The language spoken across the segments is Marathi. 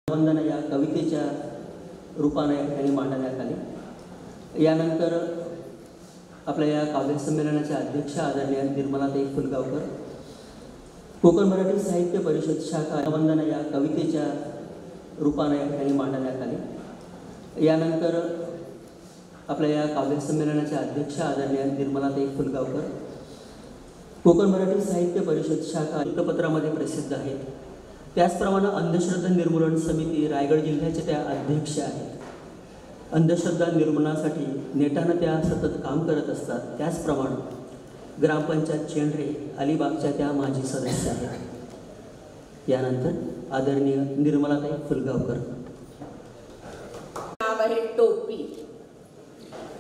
वंदना या कवितेच्या रूपाने या ठिकाणी मांडण्यात आली। यानंतर आपल्या या काव्य संमेलनाच्या अध्यक्षा आदरणीय निर्मलाताई फुलगावकर, कोकण मराठी साहित्य परिषद शाखा वंदना या कवितेच्या रूपाने या ठिकाणी मांडण्यात आली। यानंतर आपल्या या काव्य संमेलनाच्या अध्यक्षा आदरणीय निर्मलाताई फुलगावकर, कोकण मराठी साहित्य परिषद शाखा वृत्तपत्रामध्ये प्रसिद्ध आहेत। त्याचप्रमाणे अंधश्रद्धा निर्मूलन समिती रायगड जिल्ह्याच्या त्या अध्यक्ष आहेत। अंधश्रद्धा निर्मूलनासाठी नेटानं त्या सतत काम करत असतात। त्याचप्रमाणे ग्रामपंचायत चेंडरे अलिबागच्या त्या माजी सदस्य आहेत। यानंतर आदरणीय निर्मलाताई फुलगावकर। नाव आहे टोपी।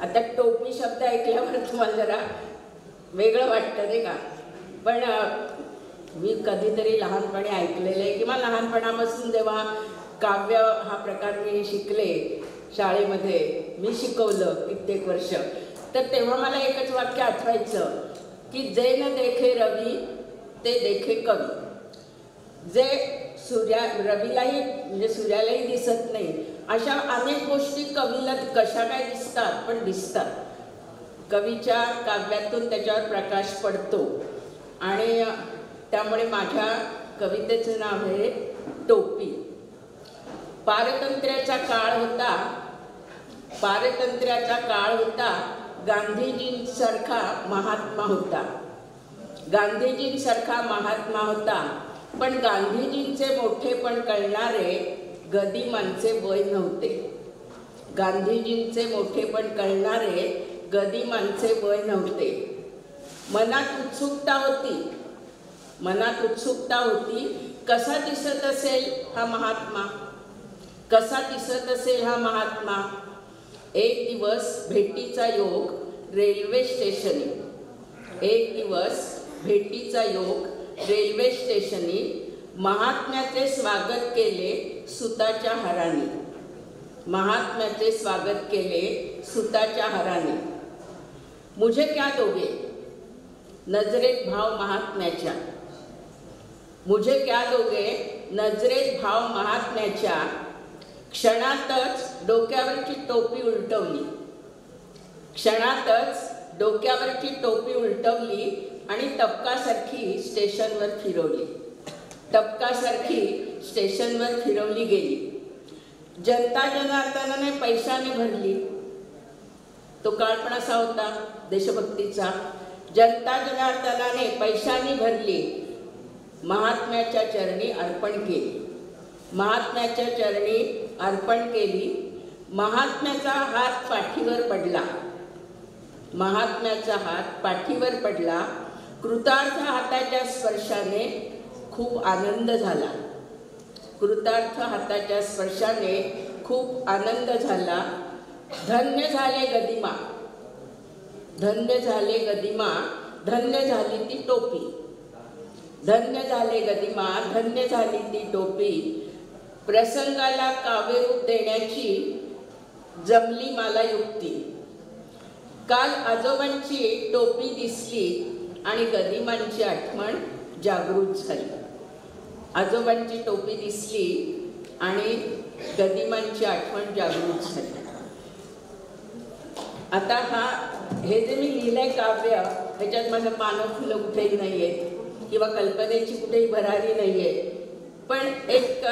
आता टोपी शब्द ऐकल्यावर तुम्हाला जरा वेगळं वाटतं नाही का, पण मी कधीतरी लहानपणी ऐकलेलं आहे किंवा लहानपणापासून जेव्हा काव्य हा प्रकार मी शिकले शाळेमध्ये, मी शिकवलं कित्येक वर्ष, तर तेव्हा मला एकच वाक्य आठवायचं की जे न देखे रवी ते देखे कवी। जे रवीलाही म्हणजे सूर्यालाही दिसत नाही अशा अनेक गोष्टी कवीला कशा काय दिसतात, पण दिसतात। कवीच्या काव्यातून त्याच्यावर प्रकाश पडतो आणि त्यामुळे माझ्या कवितेचं नाव आहे टोपी। पारतंत्र्याचा काळ होता, गांधीजींसारखा महात्मा होता, पण गांधीजींचे मोठेपण कळणारे गदिमांचे वय नव्हते। मनात उत्सुकता होती, कसा दिसत असेल हा महात्मा। एक दिवस भेटीचा योग रेल्वे स्टेशनी महात्म्याचे स्वागत केले सुताच्या हाराने। मुझे क्या दोगे नजरेत भाव महात्म्याच्या, क्षणातच डोक्यावरची टोपी उलटवली आणि टपकासारखी स्टेशनवर फिरवली गेली। जनता जनार्दनाने पैशाने भरली, तो काळ पण असा होता देशभक्तीचा। जनता जनार्दनाने पैशाने भरली, महात्म्याच्या चरणी अर्पण केली। महात्म्याचा हात पाठीवर पडला, कृतार्थ हाताच्या स्पर्शाने खूप आनंद झाला। धन्य झाले गदिमा, धन्य झाली ती टोपी। प्रसंगाला काव्यरूप देण्याची जमली मला युक्ती। काल आजोबांची टोपी दिसली आणि गदिमांची आठवण जागृत झाली। आता हे जे मी लिहिलंय काव्य, ह्याच्यात माझं पानं फुलं कुठेही नाही आहेत किंवा कल्पनेची कुठेही भरारी नाही आहे, पण एक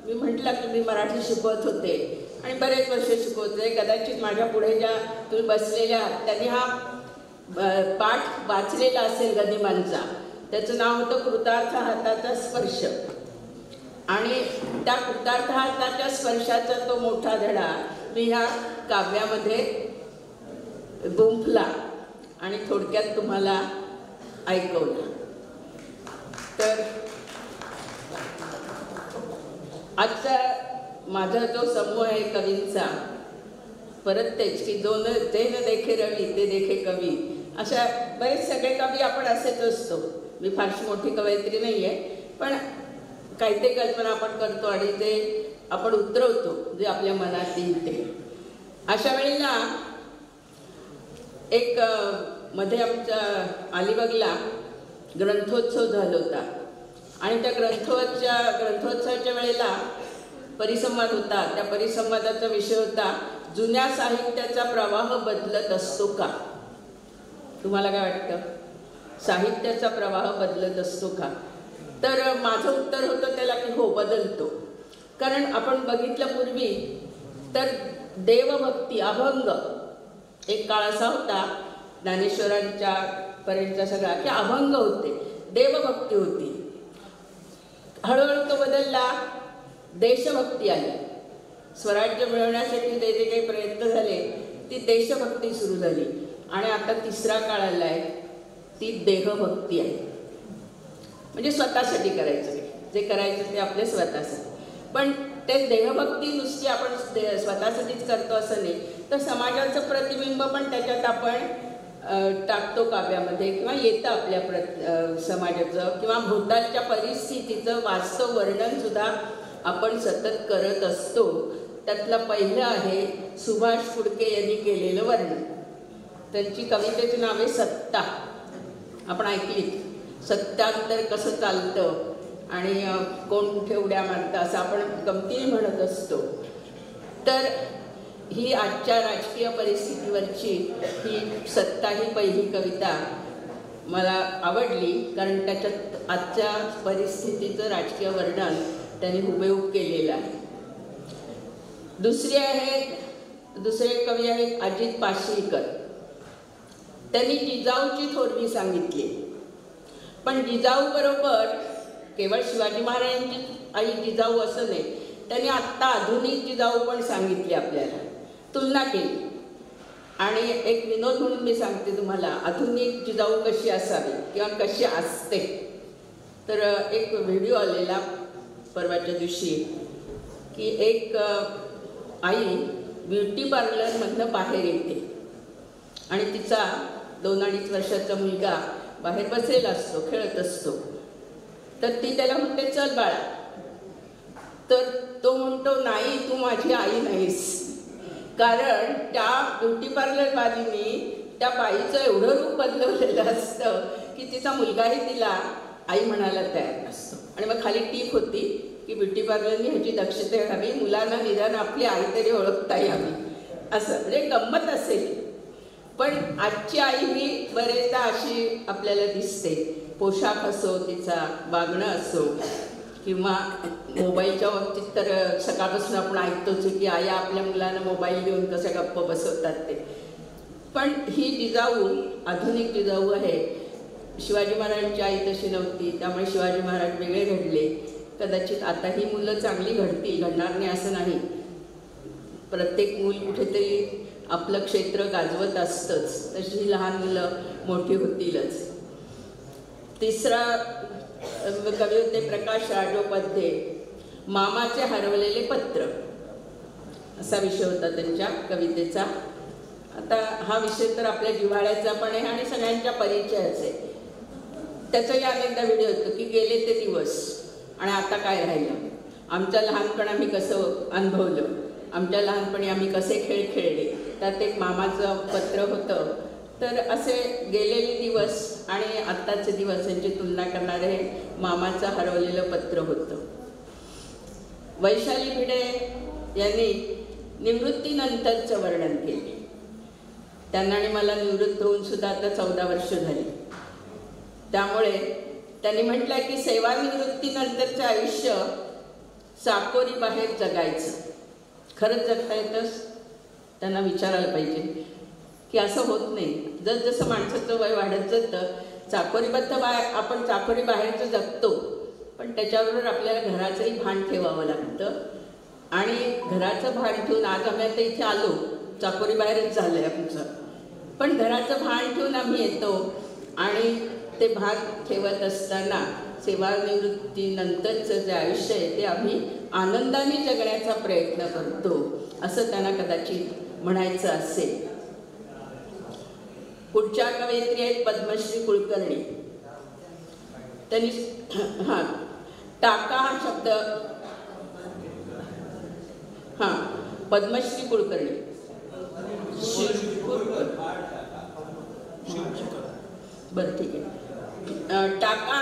मी म्हटलं की मी मराठी शिकवत होते आणि बरेच वर्ष शिकवते। कदाचित माझ्या पुढे ज्या तुम्ही बसलेल्या आहात त्यांनी हा पाठ वाचलेला असेल गदिमांचा। त्याचं नाव होतं कृतार्थ हाताचा स्पर्श, आणि त्या कृतार्थ हाताच्या स्पर्शाचा तो मोठा धडा मी ह्या काव्यामध्ये गुंफला आणि थोडक्यात तुम्हाला ऐकवला। तर आजचा माझा जो समूह आहे कवींचा, परत तेच की जे न देखे रवी ते देखे कवी, अशा बरेच सगळे कवी आपण असेच असतो। मी फारशी मोठी कवयित्री नाही आहे, पण काही ते कल्पना आपण करतो आणि ते आपण उतरवतो जे आपल्या मनात येईल ते। अशा वेळेला एक मध्ये आमच्या अलिबागला ग्रंथोत्सव झाला होता आणि त्या ग्रंथोत्सवाच्या वेळेला परिसंवाद होता. त्या परिसंवादाचा विषय होता जुन्या साहित्याचा प्रवाह बदलत असतो का. तुम्हाला काय वाटतं? साहित्याचा प्रवाह बदलत असतो का? तर माझं उत्तर होतं त्याला की हो, बदलतो. कारण आपण बघितलं पूर्वी तर देवभक्ती, अभंग एक काळ असा होता ज्ञानेश्वरांच्या पर्यंतचा सगळा की अभंग होते, देवभक्ती होती. हळूहळू तो बदलला, देशभक्ती आली. स्वराज्य मिळवण्यासाठी जे जे काही प्रयत्न झाले ती देशभक्ती सुरू झाली. आणि आता तिसरा काळ आला आहे, ती देहभक्ती आहे. म्हणजे स्वतःसाठी करायचं, जे करायचं ते आपले स्वतःसाठी. पण ते देहभक्ती नुसती आपण स्वतःसाठीच करतो असं नाही, तर समाजाचं प्रतिबिंब पण त्याच्यात आपण टाकतो काव्यामध्ये, किंवा येतं आपल्या समाजाचं किंवा भोवतालच्या परिस्थितीचं वास्तव वर्णनसुद्धा आपण सतत करत असतो. त्यातलं पहिलं आहे सुभाष फुडके यांनी केलेलं वर्णन. त्यांची कवितेची नावे सत्ता आपण ऐकली. सत्तांतर कसं चालतं आणि कोण कुठे उड्या मारतं असं आपण गमतीने म्हणत असतो. तर ही आजच्या राजकीय परिस्थितीवरची ही सत्ता ही पहिली कविता मला आवडली, कारण त्याच्यात आजच्या परिस्थितीचं राजकीय वर्णन त्यांनी हुबेहूब केलेलं आहे. दुसरे कवी आहेत अजित पाशीलकर. त्यांनी जिजाऊची थोरवी सांगितली. पण जिजाऊ बरोबर केवळ शिवाजी महाराजांची आई जिजाऊ असं नाही, त्यांनी आत्ता आधुनिक जिजाऊ पण सांगितली, आपल्याला तुलना केली. आणि एक विनोद म्हणून मी सांगते तुम्हाला, आधुनिक जिजाऊ कशी असावी किंवा कशी असते. तर एक व्हिडिओ आलेला परवाच्या दिवशी की एक आई ब्युटी पार्लरमधनं बाहेर येते आणि तिचा 2-2.5 वर्षाचा मुलगा बाहेर बसलेला असतो, खेळत असतो. तर ती त्याला म्हणते चल बाळा. तर तो म्हणतो नाही, तू माझी आई नाहीस. कारण त्या ब्युटी पार्लर बाजीने त्या बाईचं एवढं रूप बदलवलेलं असतं की तिचा मुलगाही तिला आई म्हणायला तयार नसतो. आणि मग खाली टीप होती की ब्युटी पार्लरने ह्याची दक्षता घ्यावी, मुलांना निदान आपली आई तरी ओळखता यावी, असं म्हणजे गंमत असेल. पण आजची आई ही बरेचदा अशी आपल्याला दिसते. पोशाख असो, तिचा वागणं असो, किंवा मोबाईलच्या बाबतीत तर सकाळपासून आपण ऐकतोच की आया आपल्या मुलांना मोबाईल देऊन कसं गप्प बसवतात ते. पण ही जिजाऊ आधुनिक जिजाऊ आहे. शिवाजी महाराजांची आई तशी नव्हती, त्यामुळे शिवाजी महाराज वेगळे घडले. कदाचित आता ही मुलं चांगली घडतील, घडणार नाही असं नाही. प्रत्येक मूल कुठेतरी आपलं क्षेत्र गाजवत असतंच, तशी ही लहान मुलं मोठी होतीलच. तिसरा कवी होते प्रकाश राजोपाध्ये. मामाचे हरवलेले पत्र असा विषय होता त्यांच्या कवितेचा. आता हा विषय तर आपल्या जिव्हाळ्याचा पण आहे आणि सगळ्यांच्या परिचयाचा आहे. त्याचाही अनेकदा व्हिडिओ होतो की गेले ते दिवस आणि आता काय राहिलं, आमच्या लहानपण आम्ही कसं अनुभवलं, आमच्या लहानपणी आम्ही कसे खेळ खेळले. त्यात एक मामाचं पत्र होतं. तर असे गेलेले दिवस आणि आत्ताचे दिवस यांची तुलना करणारे मामाचं हरवलेलं पत्र होतं. वैशाली भिडे यांनी निवृत्तीनंतरचं वर्णन केले. त्यांना आणि मला निवृत्त होऊन सुद्धा आता 14 वर्ष झाली. त्यामुळे त्यांनी म्हटलं की सेवानिवृत्तीनंतरचं आयुष्य चाकोरी बाहेर जगायचं. खरंच जगता येतंच? त्यांना विचारायला पाहिजे की असं होत नाही. जसजसं माणसाचं वय वाढत जातं, आपण चाकोरी बाहेरचं जगतो, पण त्याच्याबरोबर आपल्याला घराचंही भान ठेवावं लागतं. आणि घराचं भान ठेवून आज आम्ही आता इथे आलो, चाकोरी बाहेरच झालं आहे आमचं, पण घराचं भान ठेवून आम्ही येतो. आणि ते भान ठेवत असताना सेवानिवृत्तीनंतरचं जे आयुष्य आहे ते आम्ही आनंदाने जगण्याचा प्रयत्न करतो, असं त्यांना कदाचित म्हणायचं असेल. पुढच्या कवयित्री आहेत पद्मश्री कुलकर्णी. त्यांनी टाका हा शब्द, पद्मश्री कुलकर्णी, बरं ठीक आहे. टाका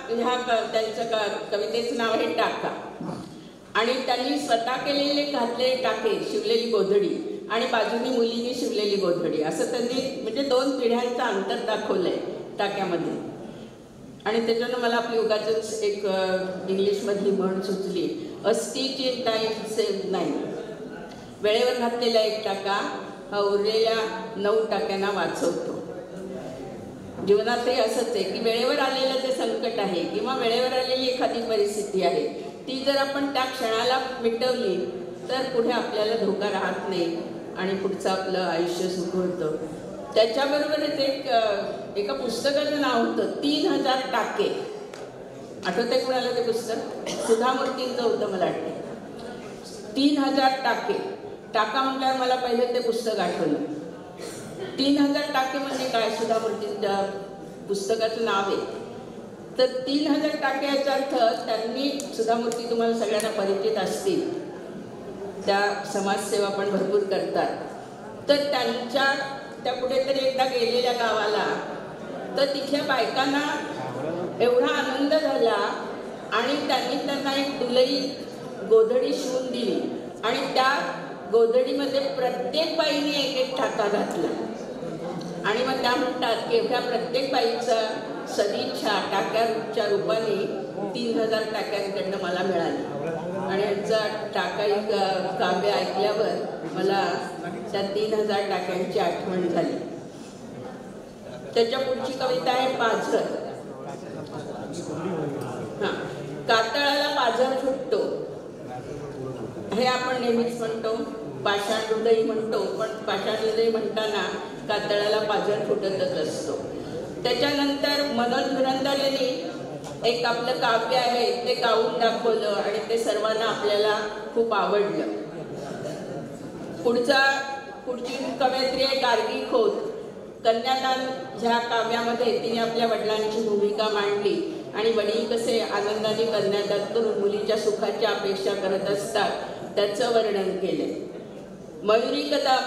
ह्या त्यांचं कवितेचं नाव आहे टाका. आणि त्यांनी स्वतः केलेले घातलेले टाके, शिवलेली गोधडी आणि बाजूनी मुलींनी शिवलेली गोधडी, असं त्यांनी म्हणजे 2 पिढ्यांचं अंतर दाखवलंय टाक्यामध्ये. आणि त्याच्यानं मला आपली उगाचच एक इंग्लिशमधली म्हण सुचली, अ स्टिच इन टाईम सेव्ह 9. वेळेवर घातलेला एक टाका हा उरलेल्या 9 टाक्यांना वाचवतो. जीवनातही असंच आहे की वेळेवर आलेलं जे संकट आहे किंवा वेळेवर आलेली एखादी परिस्थिती आहे ती जर आपण त्या क्षणाला मिटवली तर पुढे आपल्याला धोका राहत नाही आणि पुढचं आपलं आयुष्य सुख होतं. त्याच्याबरोबरच एका पुस्तकाचं नाव होतं 3000 टाके. आठवतंय कुणाला ते पुस्तक? सुधा मूर्तींचं होतं मला वाटतं. 3000 टाके. टाका म्हटल्यावर मला पहिले ते पुस्तक आठवलं. 3000 टाके म्हणजे काय? सुधा मूर्तींच्या पुस्तकाचं नाव आहे. तर 3000 टाके याचा अर्थ त्यांनी, सुधा मूर्ती तुम्हाला सगळ्यांना परिचित असतील, त्या समाजसेवा पण भरपूर करतात. तर त्या कुठेतरी एकदा गेलेल्या गावाला तर तिथल्या बायकांना एवढा आनंद झाला आणि त्यांनी त्यांना एक दुलई गोधडी शिवून दिली आणि त्या गोधडीमध्ये प्रत्येक बाईने एक टाका घातला. आणि मग त्या म्हणतात की एवढ्या प्रत्येक बाईचा सदिच्छा टाक्याच्या रूपाने 3000 टाक्यांकडनं मला मिळाली. आणि यांचा टाकाई काव्य ऐकल्यावर मला त्या 3000 टाक्यांची आठवण झाली. त्याच्या पुढची कविता आहे पाझर. कातळाला पाझर फुटतो हे आपण नेहमीच म्हणतो, पाषाण हृदय म्हणतो, पण पाषाण हृदय म्हणताना कातळाला पाझर फुटतच असतो. त्याच्यानंतर मनोज धुरंधर यांनी एक आपलं काव्य आहे ते गाऊन दाखवलं आणि ते सर्वांना आपल्याला खूप आवडलं. पुढची कवयित्री आहे गार्गी खोत. कन्यादान ह्या काव्यामध्ये तिने आपल्या वडिलांची भूमिका मांडली आणि वडील कसे आनंदाने कन्यादान करून मुलीच्या सुखाची अपेक्षा करत असतात त्याचं वर्णन केले. मयुरी कदम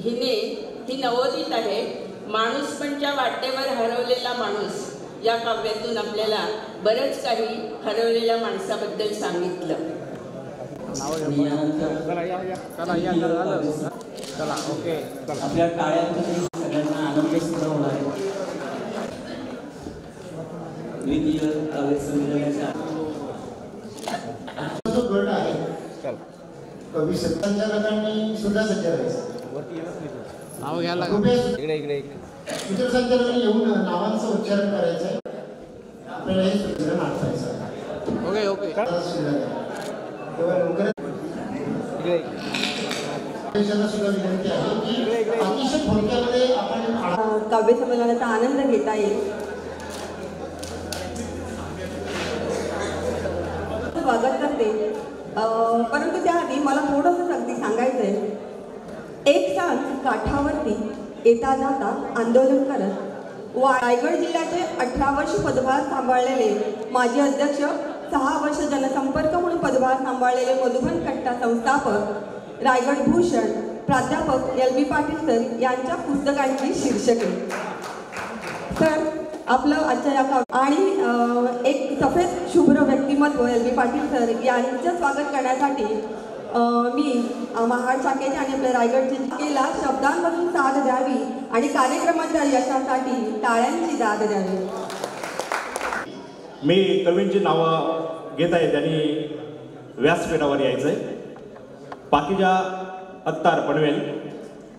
ही नवोदित आहे. माणूसपणच्या वाटेवर हरवलेला माणूस या काव्यातून आपल्याला बरंच काही हरवलेल्या माणसाबद्दल सांगितलं. आपल्या काळामध्ये सगळ्यांना आनंद सुद्धा होणार आहे. द्वितीय काव्य संमेलनाच्या जो गट आहे कवी संचालकांनी सुद्धा सज्ज राहायचं. इतर संचालकांनी येऊन नावांचं उच्चारण करायचं. आपल्याला हे सुधारण आठवायचं. ओके सुद्धा विनंती आहे की अतिशय थोडक्यामध्ये आपण काव्य संमेलनाचा आनंद घेता येईल. स्वागत करते. परंतु त्याआधी मला थोडंसं अगदी सांगायचं आहे. एक सांज काठावरती येता जाता आंदोलन करत रायगड जिल्ह्याचे 18 वर्ष पदभार सांभाळलेले माजी अध्यक्ष, 6 वर्ष जनसंपर्क म्हणून पदभार सांभाळलेले मधुबन कट्टा संस्थापक रायगड भूषण प्राध्यापक LB पाटील सर यांच्या पुस्तकांची शीर्षके. तर आपलं आजच्या या आणि एक सफेद शुभ्र व्यक्तिमत्व LB पाटील सर यांचं स्वागत करण्यासाठी मी महाड शाखेचे आणि आपल्या रायगड जिल्ह्याला शब्दांमधून साथ द्यावी आणि कार्यक्रमाच्या यशासाठी टाळ्यांची दाद द्यावी. मी कवींची नावं घेत आहे, त्यांनी व्यासपीठावर यायचं आहे. पाकिजा अत्तार पनवेल,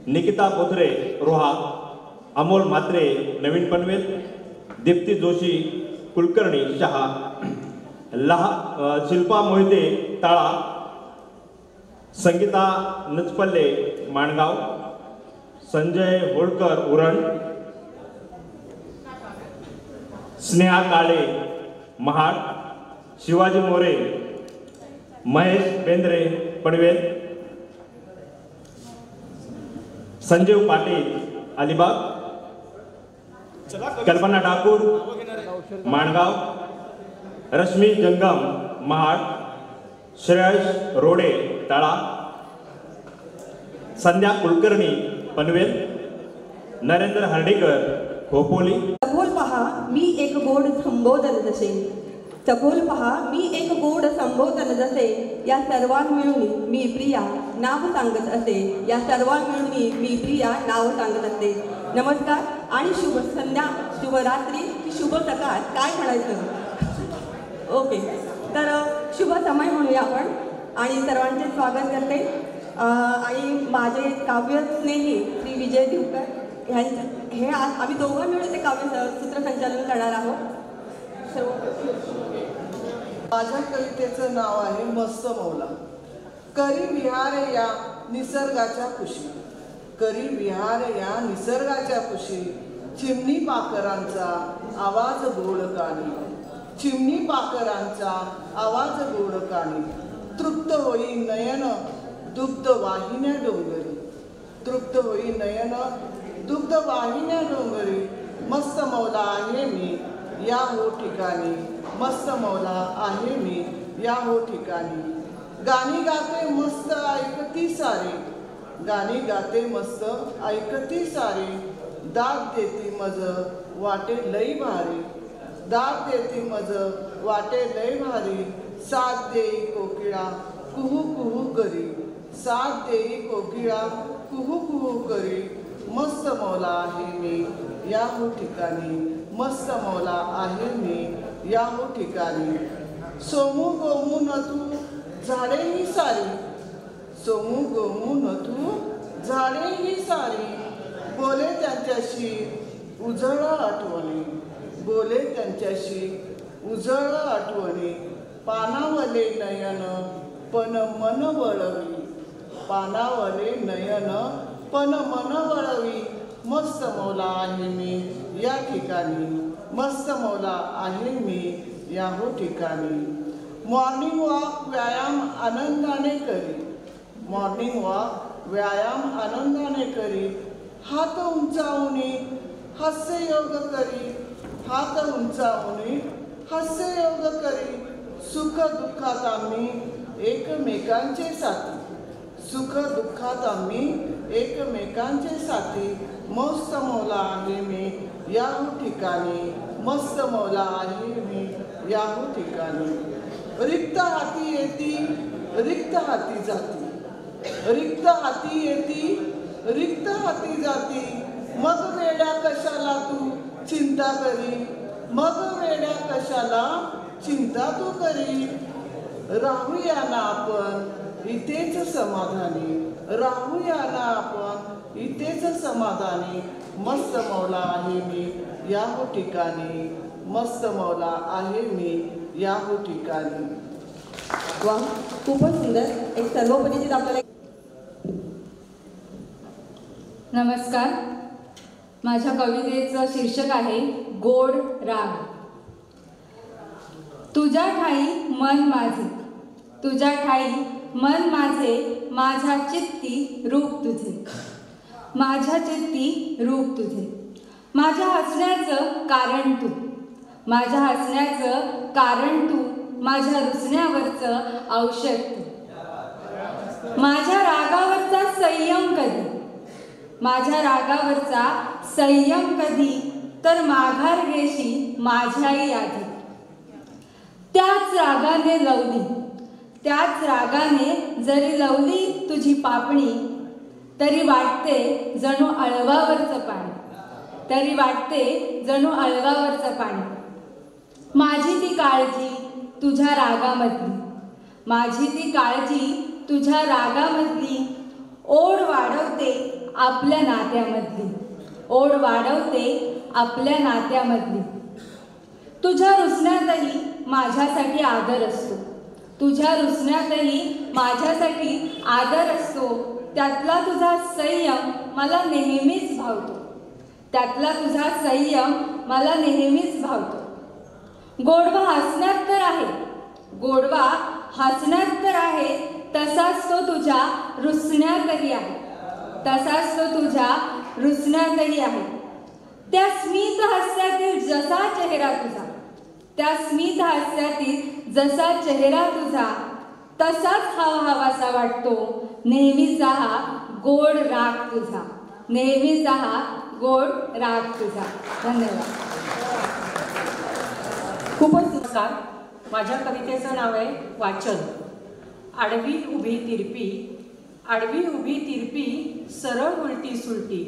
निकिता बोथरे रोहा, अमोल म्हात्रे नवीन पनवेल, दीप्ती जोशी कुलकर्णी शहा, शिल्पा मोहिते ताळा, संगीता नचपल्ले माणगाव, संजय होळकर उरण, स्नेहा काळे महाड, शिवाजी मोरे, महेश बेंद्रे पनवेल, संजीव पाटील अलिबाग, कल्पना ठाकूर माणगाव, रश्मी जंगम महाड, श्रेयस रोडे तळा, संध्या कुलकर्णी पनवेल, नरेंद्र हर्डीकर खोपोली. बोल पहा मी एक गोड संबोधन तसे सखोल पहा मी एक गोड संबोधन जसे या सर्वां मिळून मी प्रिया नाव सांगत असे, या सर्वां मिळून मी प्रिया नाव सांगत असते. नमस्कार आणि शुभ संध्या, शुभ रात्री, शुभ सकाळ, काय म्हणायचं. ओके, तर शुभ समय म्हणूया आपण आणि सर्वांचे स्वागत करते. आणि माझे काव्यस्नेही श्री विजय दिवकर ह्यांचं हे आज आम्ही दोघं मिळून ते काव्य सूत्रसंचालन करणार आहोत. माझ्या कवितेचं नाव आहे मस्त मौला. करी विहार या निसर्गाच्या कुशी, करी विहार या निसर्गाच्या कुशी, चिमणी पाखरांचा आवाज गोड कानी, चिमणी पाखरांचा आवाज गोड कानी, तृप्त होई नयन दुग्ध वाहिन्या डोंगरी, तृप्त होई नयन दुग्ध वाहिन्या डोंगरी, मस्त मौला आहे मी या हो ठिकाणी, मस्त मौला आहे मी या हो ठिकाणी. गाणी गाते मस्त ऐकती सारे, गाणी गाते मस्त ऐकती सारे, दाद देती मज वाटे लई भारी, दाद देती मज वाटे लई भारी, साथ देई कोकिळा कुहू कुहू करी, साथ देई कोकिळा कुहू कुहू करी, मस्त मौला आहे मी या हो ठिकाणी, मस्त मौला आहे मी या हो ठिकाणी. सोमू गोमू न तू झाडेही सारी, सोमू गोमू न तू झाडेही सारी, बोले त्यांच्याशी उजळ आठवणी, बोले त्यांच्याशी उजळ आठवणी, पानावले नयन पण मन वळवी, पानावले नयन पण मन वळवी, मस्त मौला आहे मी या ठिकाणी, मस्त मौला आहे मी या हो ठिकाणी. मॉर्निंग वॉक व्यायाम आनंदाने करी, मॉर्निंग वॉक व्यायाम आनंदाने करी, हात उंचावणी हास्य योग करी, हात उंचावणी हास्य योग करी, सुख दुःखात आम्ही एकमेकांचे साथी, सुख दुःखात आम्ही एकमेकांचे साथी, मस्त मौला आहे मी या हो ठिकाणी, मस्त मौला आहे मी या हो ठिकाणी. रिक्त हाती येती रिक्त हाती जाती, रिक्त हाती येती रिक्त हाती जाती, मग वेड्या कशाला तू चिंता करी, मग वेड्या कशाला चिंता तू करी, राहूया ना आपण इथेच समाधानी, राहूया ना आपण इथेच समाधानी, मस्त मौला आहे मी या हो ठिकाणी, मस्त मौला आहे मी या हो ठिकाणी. वा, खूपच सुंदर. एक सर्वपरिचित आपल्याला. नमस्कार, माझ्या कवितेचं शीर्षक आहे गोड राग. तुझ्या ठाई मन माझे, तुझ्या ठाई मन माझे, माझ्या चित्ती रूप तुझे, माझ्या चित्ती रूप तुझे, माझ्या हसण्याचं कारण तू, माझ्या हसण्याचं कारण तू, माझ्या रुसण्यावरचं औषध तू, माझ्या रागावरचा संयम कधी, माझ्या रागावरचा संयम कधी, तर माघार घेशी माझ्याही आधी. त्याच रागाने लवली, त्याच रागाने जरी लवली तुझी पापणी, तरी वाटते जणू अळवावरचं पाणी, तरी वाटते जणू अळवावरचं पाणी. माझी ती काळजी तुझ्या रागामधली, माझी ती काळजी तुझ्या रागामधली, ओढ वाढवते आपल्या नात्यामधली, ओढ वाढवते आपल्या नात्यामधली. तुझ्या रुसण्यातही माझ्यासाठी आदर असतो, तुझ्या रुसण्यातही माझ्यासाठी आदर असतो. त्यातला तुझा संयम मला नेहमीच भावतो, त्यातला तुझा संयम मला नेहमीच भावतो. गोडवा हसण्यात तर आहे, गोडवा हसण्यात तर आहे, तसाच तो तुझ्या रुसण्यातही आहे, तसाच तो तुझ्या रुसण्यातही आहे. त्या स्मित हास्यातील जसा चेहरा तुझा, त्या स्मित हास्यातील जसा चेहरा तुझा, तसाच हवाहवासा वाटतो नेहमीचा हा गोड राग तुझा, नेहमीचा हा गोड राग तुझा. धन्यवाद. खूपच नमस्कार, माझ्या कवितेचं नाव आहे वाचन. आडवी उभी तिरपी, आडवी उभी तिरपी सरळ उलटी सुलटी,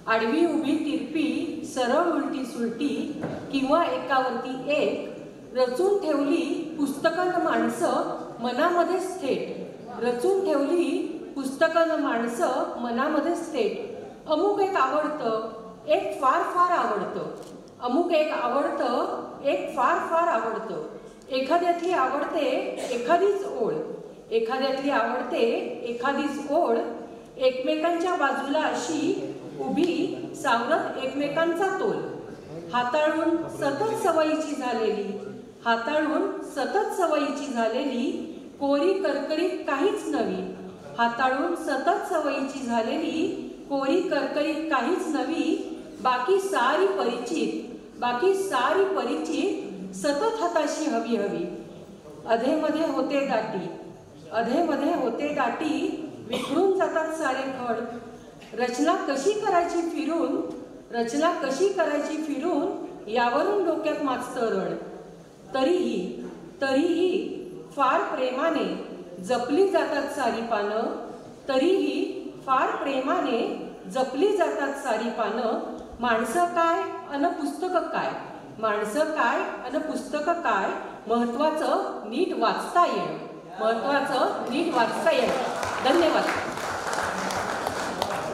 आडवी उभी तिरपी सरळ उलटी सुलटी, किंवा एकावरती एक रचून ठेवली पुस्तकं माणसं मनामध्येच थेट, रचून ठेवली पुस्तकं माणसं मनामध्येच थेट. अमुक एक आवडतं, एक फार फार आवडतं, अमुक एक आवडतं, एक फार फार आवडतं. एखाद्यातली आवडते एखादीच ओळ, एखाद्यातली आवडते एखादीच ओळ, एकमेकांच्या बाजूला अशी उभी सावरत एकमेकांचा तोल. हाताळून सतत सवयीची झालेली, हाताळून सतत सवयीची झालेली, कोरी करकरीत काहीच नवी, हाताळून सतत सवयीची झालेली, कोरी करकरीत काहीच नवी. बाकी सारी परिचित, बाकी सारी परिचित, सतत हाताशी हवी हवी. अधेमध्ये होते दाटी, अधेमध्ये होते दाटी, विखरून जातात सारे खड. रचना कशी करायची फिरून, रचना कशी करायची फिरून, यावरून डोक्यात माजतं रड. तरीही तरीही फार प्रेमाने जपली जातात सारी पानं, तरीही फार प्रेमाने जपली जातात सारी पानं. माणसं काय अन पुस्तकं काय, माणसं काय अन पुस्तकं काय, महत्वाचं नीट वाचता येणं, महत्वाचं नीट वाचता येणं. धन्यवाद.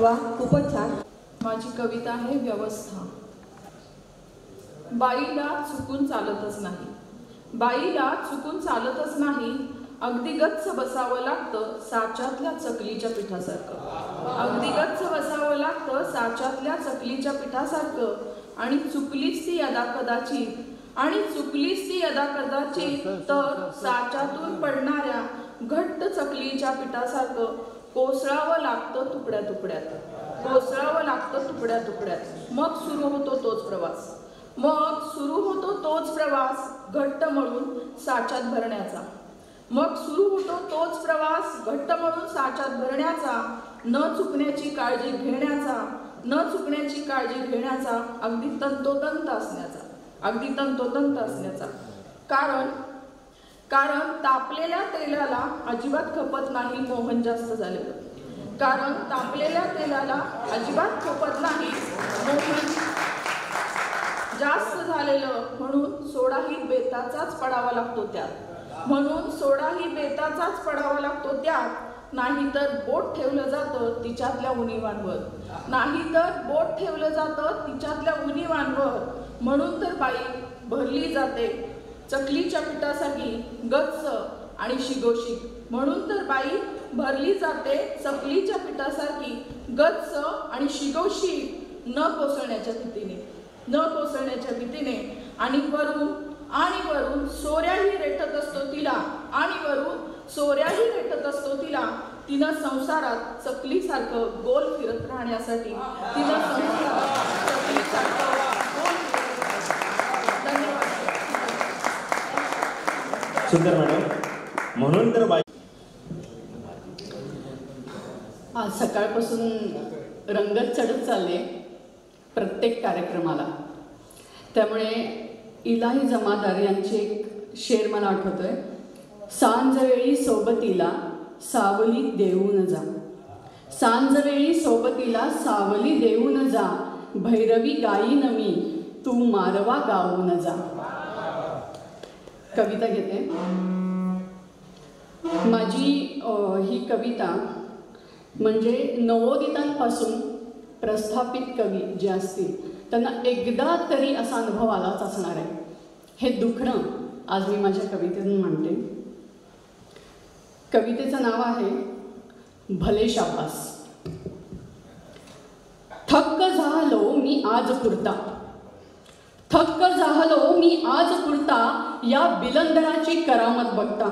वा, खूपच छान. माझी कविता आहे व्यवस्था. बाईला चुकून चालतच नाही, बाईला चुकून चालतच नाही, अगदी गच्च बसावं लागतं साच्यातल्या चकलीच्या पिठासारखं, अगदी गच्च बसावं लागतं साच्यातल्या चकलीच्या पिठासारखं. आणि चुकलीच ती यदा कदाचित, आणि चुकलीच ती यदा कदाचित, तर साच्यातून पडणाऱ्या घट्ट चकलीच्या पिठासारखं कोसळावं लागतं तुकड्या तुकड्यात, कोसळावं लागतं तुकड्या तुकड्यात. मग सुरू होतो तोच प्रवास, मग सुरू होतो तोच प्रवास, घट्ट मळून साच्यात भरण्याचा. मग सुरू होतो तोच प्रवास, घट्ट मळून साच्यात भरण्याचा, न चुकण्याची काळजी घेण्याचा, न चुकण्याची काळजी घेण्याचा, अगदी तंतोतंत असण्याचा, अगदी तंतोतंत असण्याचा. कारण तापलेल्या तेलाला अजिबात खपत नाही मोहन जास्त झालेलं, कारण तापलेल्या तेलाला अजिबात खपत नाही मोहन जास्त झालेलं. म्हणून सोडाही बेताचाच पडावा लागतो त्यात, म्हणून सोडाही बेताचाच पडावा लागतो त्यात. नाहीतर बोट ठेवलं जातं तिच्यातल्या उणीवांवर, नाहीतर बोट ठेवलं जातं तिच्यातल्या उणीवांवर. म्हणून तर बाई भरली जाते चकलीच्या पिठासारखी गच्च आणि शिगोशीत, म्हणून तर बाई भरली जाते चकलीच्या पिठासारखी गच्च आणि शिगोशीत, न कोसळण्याच्या भीतीने, न कोसळण्याच्या भीतीने. आणि वरून सोऱ्याही रेटत असतो तिला, आणि वरून सोऱ्याही रेटत असतो तिला. तिनं संसारात चकलीसारखं गोल फिरत राहण्यासाठी, तिनं संसारात चकलीसारखं गोल फिरत राहण्यासाठी. धन्यवाद. सुंदर मॅडम. म्हणून तर बाई आज सकाळपासून रंगत चढत चालले प्रत्येक कार्यक्रमाला, त्यामुळे इलाही जमादार यांची एक शेर मला आठवतोय. सांजवेळी सोबतीला सावली देऊन जा, सांजवेळी सोबतीला सावली देऊन जा, भैरवी गायीन मी तू मारवा गाऊन जा. कविता घेते. माझी ही कविता म्हणजे नवोदितांपासून प्रस्थापित कवी जे असतील त्यांना एकदा तरी असा अनुभव आलाच असणार आहे. हे दुखणं आज मी माझ्या कवितेतून मांडते. कवितेचं नाव आहे भले शाबास. थक्क झालो मी आज पुरता, थक्क झालो मी आज पुरता, या बिलंदराची करामत बघता.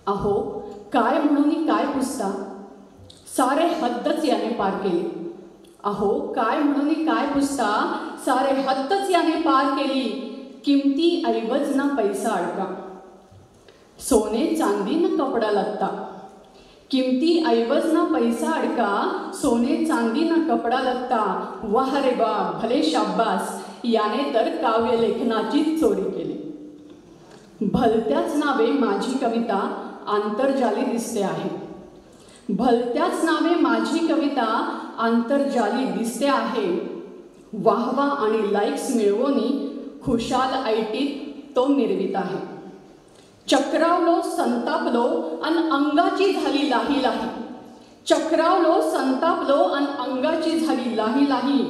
अहो काय म्हणून काय पुसता, सारे हद्दच याने पार केली. अहो काय म्हणून काय पुसता, सारे हद्दच याने पार केली. किमती ऐवज ना पैसा अडका, सोने चांदी न कपडा लगता. किमती ऐवज ना पैसा अडका, सोने चांदी न कपडा लगता. वाह रे वाह भले शाब्बास, याने तर काव्य लेखनाची चोरी केली. भलत्याच नावे माझी कविता आंतरजाली दिसते आहे. भलत्याच नावे माझी कविता आंतरजाली दिसते आहे. वाहवा आणि लाईक्स मिळवून खुशाल ऐटीत तो मिरवित आहे. चक्रावलो संतापलो अन अंगाची झाली लाही लाही. चक्रावलो संतापलो अन अंगाची झाली लाही लाही.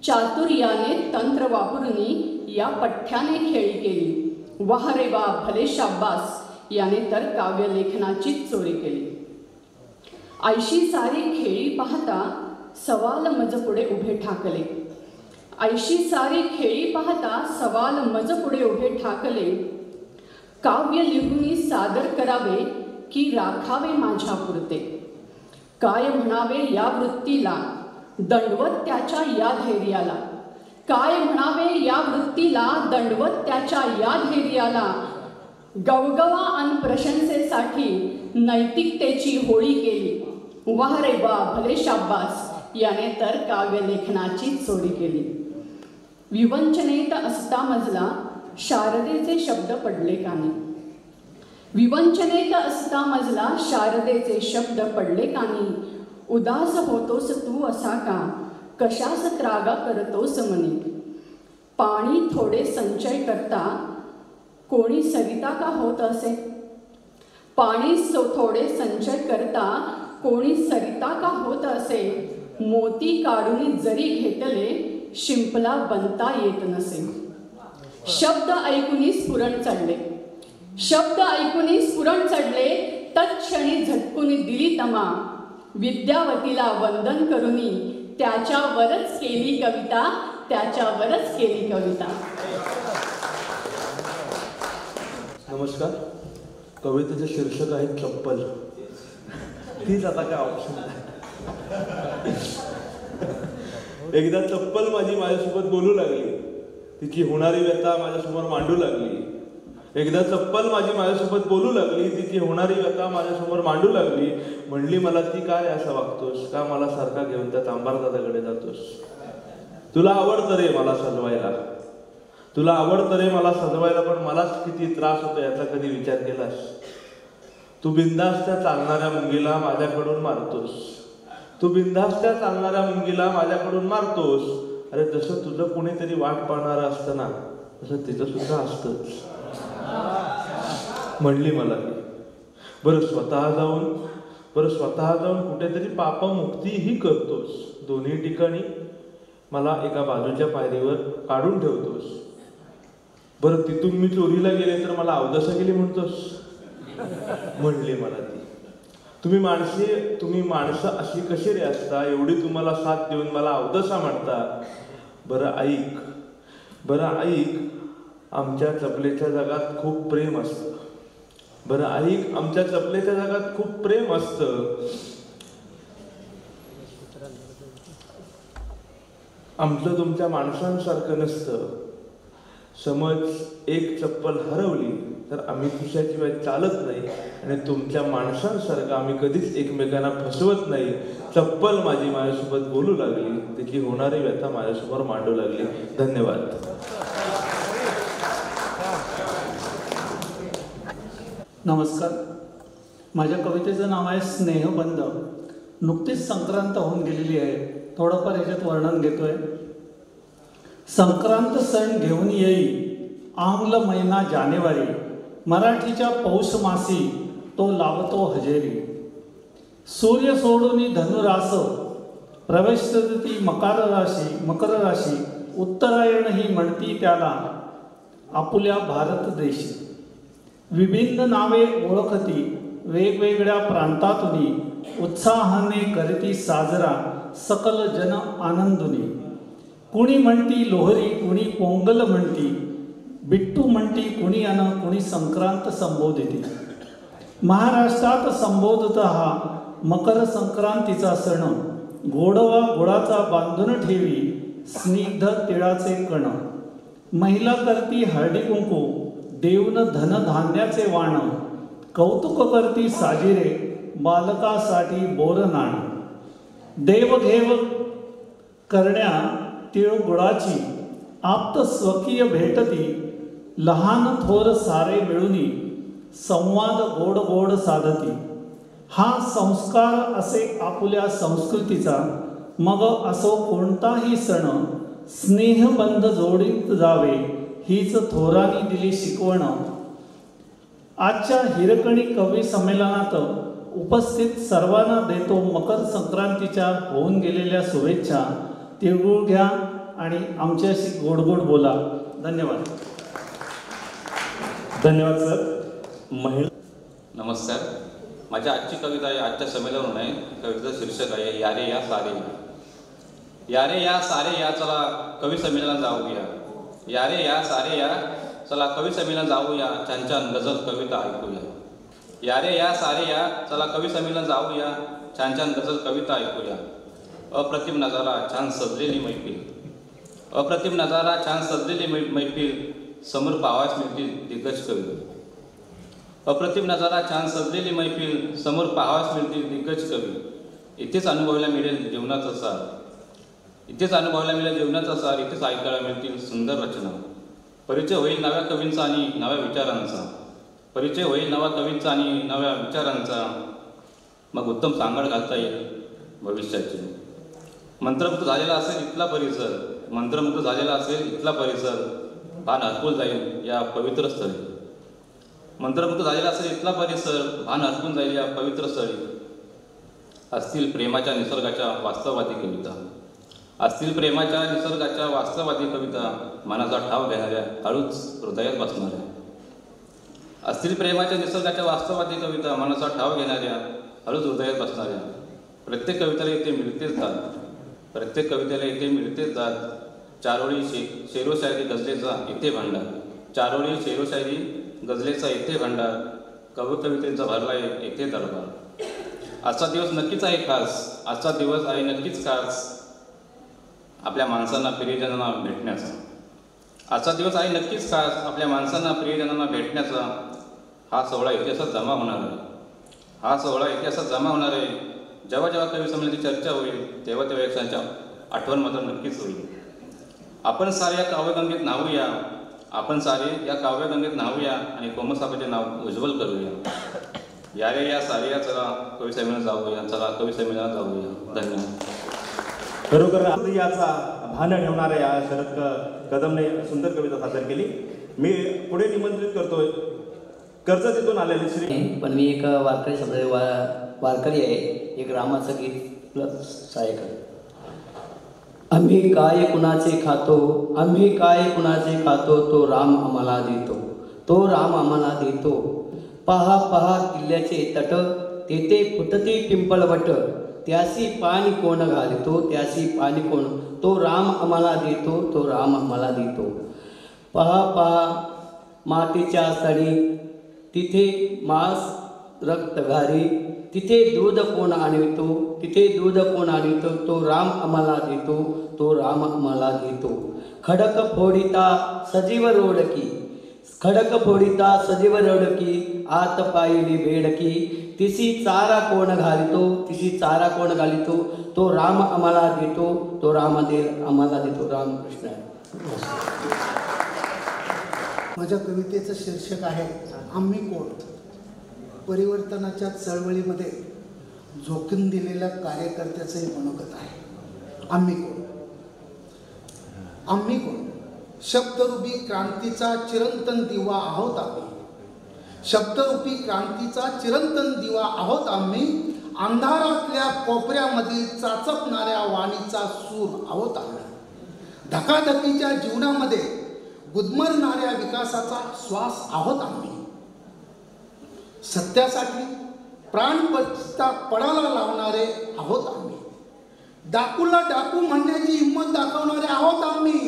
चातुर्याने तंत्र वापरून या पठ्ठ्याने खेळी केली. वाह रे वा भले शाब्बास याने तर काव्यलेखनाचीच चोरी केली. ऐशी सारी खेळी पाहता सवाल मज पुढे उभे ठाकले. ऐशी सारी खेळी पाहता सवाल मज पुढे उभे ठाकले. काव्य लिहून सादर करावे की राखावे माझ्या पुरते. काय म्हणावे या वृत्तीला दंडवत त्याच्या या धैर्याला. काय म्हणावे या वृत्तीला दंडवत त्याच्या या धैर्याला. गवगवा अन प्रशंसेसाठी नैतिकतेची होळी केली. वाह रे वा भले शाब्बास याने तर काव्यलेखनाची चोरी केली. विवंचनेत असता मजला शारदेचे शब्द पडले कानी. विवंचनेत असता मजला शारदेचे शब्द पडले कानी. उदास होतोस तू असा का कशास त्रागा करतोस मनी. पाणी थोडे संचय करता कोणी सरिता का होत असे. पाणी थोडे संचय करता कोणी सरिता का होत असे. मोती काढून जरी घेतले शिंपला बनता येत नसे. शब्द ऐकून स्फुरण चढले. शब्द ऐकून स्फुरण चढले तत्क्षणी झटकून दिली तमा. विद्यावतीला वंदन करूनी त्याच्यावरच केली कविता. त्याच्यावरच केली कविता. नमस्कार. कवितेचे शीर्षक आहे चप्पल. तीच आता काय ऑप्शन आहे. एकदा चप्पल माझ्यासोबत बोलू लागली. तिची होणारी व्यथा माझ्यासमोर मांडू लागली. एकदा चप्पल माझ्यासोबत बोलू लागली. तिची होणारी व्यथा माझ्यासमोर मांडू लागली. म्हणली मला ती काय असं वागतोस. का मला सारखा घेऊन त्या तांबार दादाकडे जातोस. तुला आवडतं रे मला सजवायला. तुला आवडतं रे मला सजवायला. पण मलाच किती त्रास होतो याचा कधी विचार केलास. तू बिनधास्त चालणाऱ्या मुंगीला माझ्याकडून मारतोस. तू बिनधास्त चालणाऱ्या मुंगीला माझ्याकडून मारतोस. अरे जसं तुझं कोणीतरी वाट पाहणारं असतं ना तसं तिचं सुद्धा असतंच. म्हणली मला ती. बरं स्वतः जाऊन कुठेतरी पापमुक्तीही करतोस. दोन्ही ठिकाणी मला एका बाजूच्या पायरीवर काढून ठेवतोस. बरं तिथून मी चोरीला गेले तर मला अवदसा गेली म्हणतोस. म्हणली मला ती. तुम्ही माणसं अशी कशी रे असता. एवढी तुम्हाला साथ देऊन मला अवदसा म्हणता. बरं ऐक आमच्या चपलेच्या जगात खूप प्रेम असतं. बरं ऐक आमच्या चपलेच्या जगात खूप प्रेम असतं. आमचं तुमच्या माणसांसारखं नसतं. समज एक चप्पल हरवली तर आम्ही तुझ्याशिवाय चालत नाही आणि तुमच्या माणसांसारखं आम्ही कधीच एकमेकांना फसवत नाही. चप्पल माझ्यासोबत बोलू लागली. तिची होणारी व्यथा माझ्यासमोर मांडू लागली. धन्यवाद. नमस्कार. माझ्या कवितेचं नाव आहे स्नेहबंध. नुकतीच संक्रांत होऊन गेलेली आहे. थोडंफार ह्याच्यात वर्णन घेतोय. संक्रांत सण घेऊन येई आंग्ल महिना जानेवारी. मराठीच्या पौष मासी तो लावतो हजेरी. सूर्य सोडून धनुरास प्रवेशती मकर राशी. उत्तरायण ही म्हणती त्याला आपुल्या भारत देशी. विभिन्न नावे ओळखती वेगवेगळ्या प्रांतातुनी. उत्साहाने करती साजरा सकल जन आनंदुनी. कुणी म्हणती लोहरी कुणी पोंगल म्हणती. बिट्टू म्हणती कुणी कुणी संक्रांत संबोधिती. महाराष्ट्रात संबोधत हा मकर संक्रांतीचा सण. गोडवा गुळाचा बांधून ठेवी स्निग्ध तिळाचे कण. महिला करती हळदी कुंकू देऊन धनधान्याचे वाण. कौतुक करती साजिरे बालकासाठी बोरनाण. देवघेव करण्या तिळगुळाची आप्त स्वकीय भेटती. लहान थोर सारे मिळूनी संवाद गोड गोड साधती. हा संस्कार असे आपुल्या संस्कृतीचा. मग असो कोणताही सण स्नेहबंध जोडीत जावे हीच थोरांनी दिली शिकवण. आजच्या हिरकणी कवी संमेलनात उपस्थित सर्वांना देतो मकर संक्रांतीच्या होऊन गेलेल्या शुभेच्छा. तिळगुळ घ्या आणि आमच्याशी गोड गोड बोला. धन्यवाद. धन्यवाद सर. नमस्कार. माझी आजची कविता आहे, आजच्या संमेलनावर आहे. कवितेचं शीर्षक आहे यारे या सारे या. यारे या सारे या चला कवी संमेलनात जाऊया. यारे या सारे या चला कवी संमेलन जाऊया. छान छान गझल कविता ऐकूया. यारे या सारे या चला कवी संमेलन जाऊया. छान छान गझल कविता ऐकूया. अप्रतिम नजारा छान सजलेली मैफिल. अप्रतिम नजारा छान सजलेली मैफिल. समोर पाहावयास मिळतील दिग्गज कवी. अप्रतिम नजारा छान सजलेली मैफिल. समोर पाहावयास मिळतील दिग्गज कवी. इथेच अनुभवायला मिळेल जीवनाचा सार. इथेच अनुभवायला मिळेल जीवनाचा सार. इथेच ऐकायला मिळतील सुंदर रचना. परिचय होईल नव्या कवींचा आणि नव्या विचारांचा. परिचय होईल नव्या कवींचा आणि नव्या विचारांचा. मग उत्तम सांगड घालता येईल भविष्याची. मंत्रमुक्त झालेला असेल इथला परिसर. मंत्रमुक्त झालेला असेल इथला परिसर. भान हरपून जाईल या पवित्र स्थळी. मंत्रमुक्त झालेला असेल इथला परिसर. भान हरपून जाईल या पवित्र स्थळी. असतील प्रेमाच्या निसर्गाच्या वास्तववादी कविता. असतील प्रेमाच्या निसर्गाच्या वास्तववादी कविता. मनाचा ठाव घेणाऱ्या हळूच हृदयात बसणाऱ्या. असतील प्रेमाच्या निसर्गाच्या वास्तववादी कविता. मनाचा ठाव घेणाऱ्या हळूच हृदयात बसणाऱ्या. प्रत्येक कवितेला इथे मिळतेच जात. प्रत्येक कवितेला इथे मिळतेच जात. चारोळी शेरोशायरी गझलेचा इथे भांडार. चारोळी शेरोशायरी गझलेचा इथे भांडार. कवितेचा भरलाय इथे दरबार. आजचा दिवस नक्कीच आहे खास. आजचा दिवस आहे नक्कीच खास आपल्या माणसांना प्रियजनांना भेटण्याचा. आजचा दिवस आहे नक्कीच खास आपल्या माणसांना प्रियजनांना भेटण्याचा. हा सोहळा इतिहासात जमा होणार आहे. हा सोहळा इतिहासात जमा होणार आहे. जेव्हा जेव्हा कवी संमेलनाची चर्चा होईल तेव्हा तेव्हा एकसांच्या आठवण मात्र नक्कीच होईल. आपण सारे या काव्यगंगेत न्हावूया. आपण सारे या काव्यगंगेत न्हावूया आणि कोमसाहेबांचे नाव उज्ज्वल करूया. यारे या सारे या चला कवी संमेलनात जाऊया. चला कवी संमेलनात जाऊया. धन्यवाद. खरोखर याचा भान ठेवणाऱ्या या शरद कदमने सुंदर कविता सादर केली. मी पुढे निमंत्रित करतोय कर्जतीतून आलेले श्री. पण मी एक वारकरी शब्द वारकरी आहे. एक रामाचं गीत प्लस सहाय्यक. आम्ही काय कुणाचे खातो. आम्ही काय कुणाचे खातो. तो राम आम्हाला देतो. तो राम आम्हाला देतो. पहा पहा किल्ल्याचे तट. तेथे फुटती पिंपळवट. त्यासी पाणी कोण घालितो. त्यासी पाणी कोण. तो राम आम्हाला देतो. तो राम आम्हाला देतो. पहा पहा मातीच्या सडी. तिथे मांस रक्त घारी. तिथे दूध कोण आणवितो. तिथे दूध कोण आणवितो. तो राम आम्हाला देतो. तो राम आम्हाला देतो. खडक फोडिता सजीव रोडकी. खडक फोडिता सजीव रोडकी. आत पायली बेडकी. तिसी चारा कोण घालितो. तिसी चारा कोण घालितो. तो राम आम्हाला देतो. तो राम आम्हाला देतो. रामकृष्ण. माझ्या कवितेचं शीर्षक आहे आम्ही कोण. परिवर्तनाच्या चळवळीमध्ये झोकून दिलेल्या कार्यकर्त्याचं हे मनोगत आहे. आम्ही कोण. आम्ही कोण. शब्दरूपी क्रांतीचा चिरंतन दिवा आहोत आम्ही. शब्दरूपी क्रांतीचा चिरंतन दिवा आहोत आम्ही. अंधारातल्या कोपऱ्यामधील चाचपणाऱ्या वाणीचा सूर आहोत आम्ही. धकाधकीच्या जीवनामध्ये गुदमरणाऱ्या विकासाचा श्वास आहोत आम्ही. सत्यासाठी प्राणपत्ता पणाला लावणारे आहोत आम्ही. डाकूला डाकू म्हणण्याची हिंमत दाखवणारे आहोत आम्ही.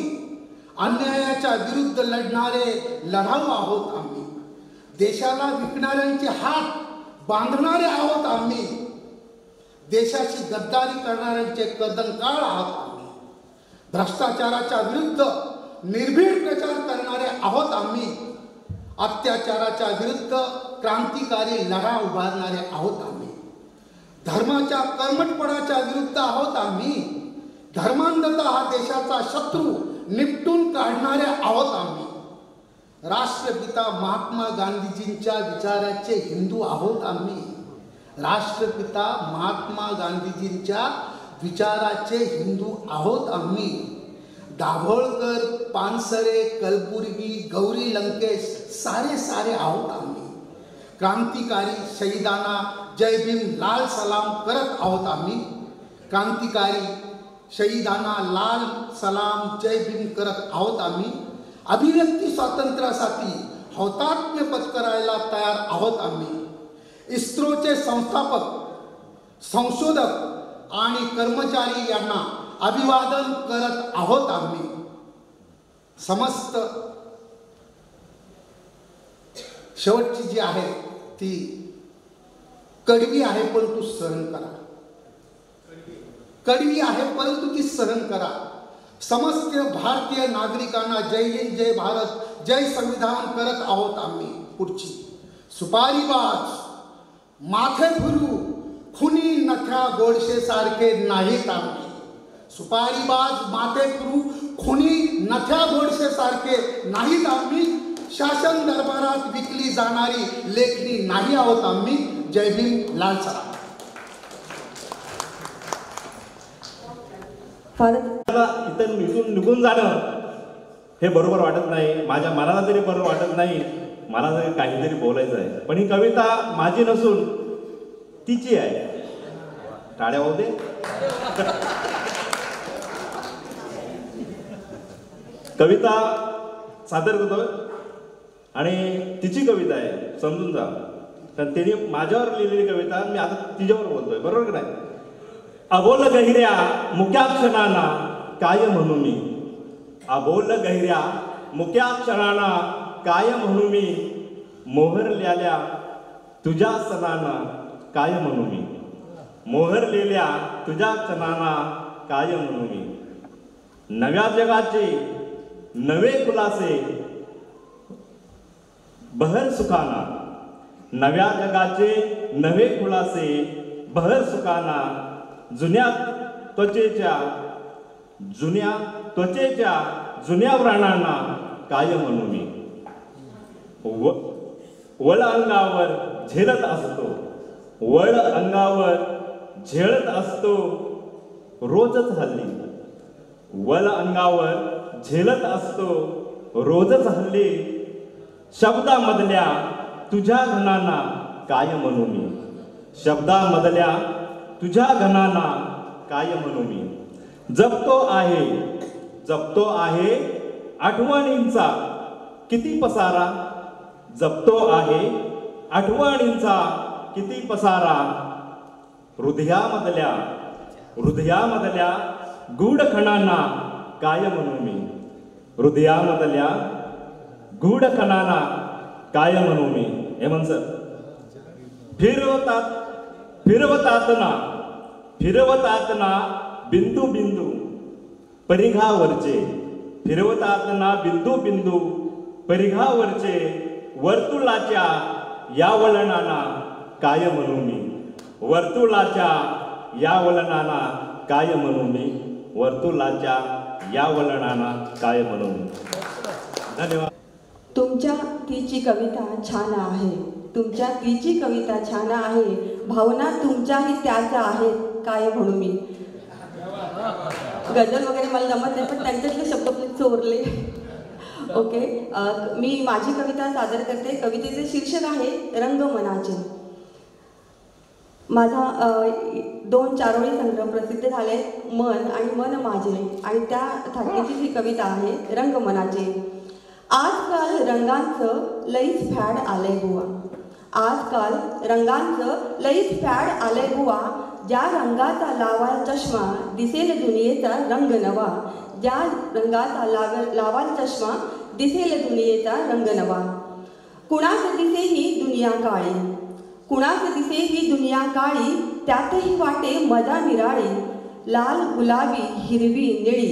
अन्यायाच्या विरुद्ध लढणारे लढाऊ आहोत आम्ही. देशाला विकणाऱ्यांचे हात बांधणारे आहोत आम्ही. देशाची गद्दारी करणाऱ्यांचे कदंकाळ आहोत आम्ही. भ्रष्टाचाराच्या विरुद्ध निर्भीड प्रचार करणारे आहोत आम्ही. अत्याचाराच्या विरुद्ध क्रांतिकारी लढा उभारणारे आहोत आम्ही. धर्माच्या कर्मठपणाच्या विरुद्ध आहोत आम्ही. धर्मांधता हा देशाचा शत्रू निपटून काढणारे आहोत आम्ही. राष्ट्रपिता महात्मा गांधीजींच्या विचाराचे हिंदू आहोत आम्ही. राष्ट्रपिता महात्मा गांधीजींच्या विचाराचे हिंदू आहोत आम्ही. दाभोळकर, पानसरे, कलबुर्गी, गौरी लंकेश सारे सारे आहोत आम्ही. क्रांतिकारी शहीदांना जय भीम लाल सलाम करत आहोत आम्ही. क्रांतिकारी शहीदांना लाल सलाम जय भीम करत आहोत आम्ही. अभिव्यक्ती स्वातंत्र्यासाठी हौतात्म्य पत्करायला तयार आहोत आम्ही. इस्रोचे संस्थापक, संशोधक आणि कर्मचारी यांना अभिवादन करत आहोत आम्ही. समस्त शेवटची जी आहे ती कडवी आहे परंतु सहन करा. कडवी आहे परंतु ती सहन करा. समस्त भारतीय नागरिकांना जय हिंद, जय भारत, जय संविधान करत आहोत आम्ही. पुढची सुपारीबाज, माथे फिरू, खुनी नथ्या गोडशे सारखे नाहीत आम्ही. सुपारीबाज, माथे फिरू, खुनी नथ्या गोडशे सारखे नाहीत आम्ही. शासन दरबारात विकली जाणारी लेखणी नाही आहोत आम्ही. जय भीम, लाल सलाम. इथं निघून जाणं हे बरोबर वाटत नाही. माझ्या मनाला तरी बरोबर वाटत नाही. मला तरी काहीतरी बोलायचं आहे. पण ही कविता माझी नसून तिची आहे. टाळ्या होऊ दे. कविता सादर करतोय आणि तिची कविता आहे, समजून जा. कारण तिने माझ्यावर लिहिलेली कविता मी आता तिच्यावर बोलतोय, बरोबर की नाही. अबोल गहिऱ्या मुक्या क्षणांना काय म्हणू मी. अबोल गहिऱ्या मुक्या क्षणांना काय म्हणू मी. मोहरलेल्या तुझ्या सणांना काय म्हणू मी. मोहरलेल्या तुझ्या क्षणांना काय म्हणू मी. नव्या जगाचे नवे खुलासे बहर सुखाना. नव्या जगाचे नवे खुलासे बहर सुखाना. जुन्या त्वचेच्या जुन्या व्रणांना काय म्हणू मी. वळ अंगावर झेलत असतो, वळ अंगावर झेलत असतो रोजच हल्ली. वळ अंगावर झेलत असतो रोजच हल्ली. शब्दामधल्या तुझ्या घनांना काय म्हणू मी. शब्दामधल्या तुझ्या घनांना काय म्हणू मी. जपतो आहे आठवणींचा किती पसारा. जपतो आहे आठवणींचा किती पसारा. हृदयामधल्या गूढ खणांना काय म्हणू मी. हृदयामधल्या गूढ खणांना काय म्हणू मी. हे म्हण सर. फिरवतातना बिंदू बिंदू परिघावरचे. फिरवतातना बिंदू बिंदू परिघावरचे वर्तुळाच्या या वळणांना काय म्हणू मी. वर्तुळाच्या या वळणांना काय म्हणू मी. वर्तुळाच्या या वळणांना काय म्हणू मी. धन्यवाद. तुमच्या तीची कविता छान आहे. तुमच्या तीची कविता छान आहे. भावना तुमच्याही त्याच आहेत काय म्हणू मी. गजल वगैरे मला जमत नाही पण त्यांच्यातले शब्द चोरले. ओके, मी माझी कविता सादर करते. कवितेचे शीर्षक आहे रंग मनाचे. माझा 2 चारोळी संग्रह प्रसिद्ध झाले, मन आणि मन माझे, आणि त्या थाटणीची ही कविता आहे रंग मनाचे. आजकाल रंगांचं लईच फॅड आलंय बुवा. आजकाल रंगांचं लईच फॅड आलंय बुवा. ज्या रंगाचा लावाल चष्मा दिसेल दुनियेचा रंग नवा. ज्या रंगाचा लावाल चष्मा दिसेल दुनियेचा रंग नवा. कुणाच दिसे ही दुनिया काळी. कुणाच दिसे ही दुनिया काळी. त्यातही वाटे मजा निराळी. लाल गुलाबी हिरवी निळी.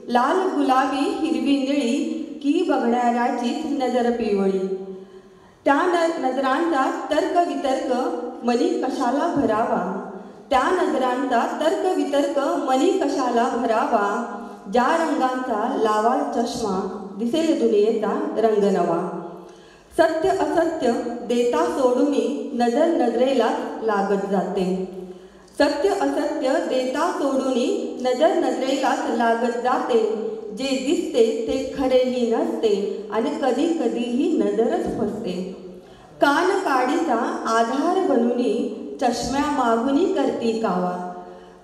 लाल गुलाबी हिरवी निळी की बघणाऱ्याचीच नजर पिवळी. त्या नजरांचा तर्क वितर्क मनी कशाला भरावा. त्या नजरांचा तर्क वितर्क मनी कशाला भरावा. ज्या रंगांचा लावाल चष्मा दिसेल दुनियेचा रंग नवा. सत्य असत्य देता सोडूनी नजर नजरेला लागत जाते. सत्य असत्य देता सोडूनी नजर नजरेलाच लागत जाते. जे दिसते ते खरेही नसते आणि कधी कधीही नजरच फसते. कान काडीचा आधार बनूनी चष्म्या मागुनी करती कावा.